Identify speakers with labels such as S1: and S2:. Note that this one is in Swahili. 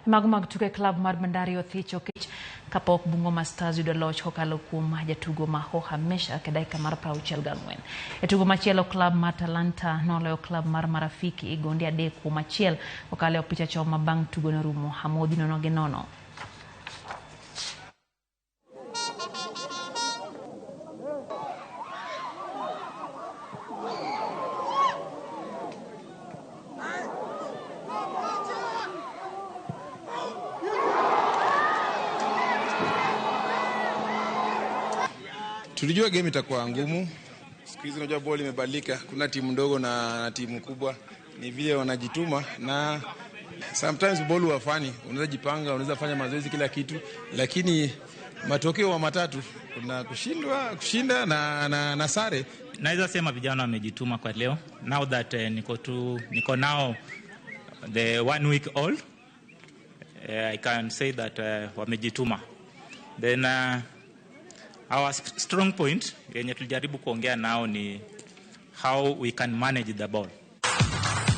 S1: Magumag tuke club mar Bandari othichi kapok Bungoma Stars yudo loch kokalo kuom jatugo ma Hoha Mesha e dakika mar 64. E tugo machielo club mar Talanta noloyo club mar Marafiki gondi 3-1 kokalo e picha choma bang' tugo no rumo Hamodhi 0-0.
S2: Tulijua game itakuwa ngumu. Siku hizi unajua ball imebadilika. Kuna timu ndogo na timu kubwa. Ni vile wanajituma na sometimes ball huwa funny. Unaweza jipanga, unaweza fanya mazoezi kila kitu, lakini matokeo wa matatu kuna kushinda na sare.
S3: Naweza sema vijana wamejituma kwa leo. Now that niko now the 1 week old, I can say that wamejituma. Then our strong point yenye tulijaribu kuongea nao ni how we can manage the ball.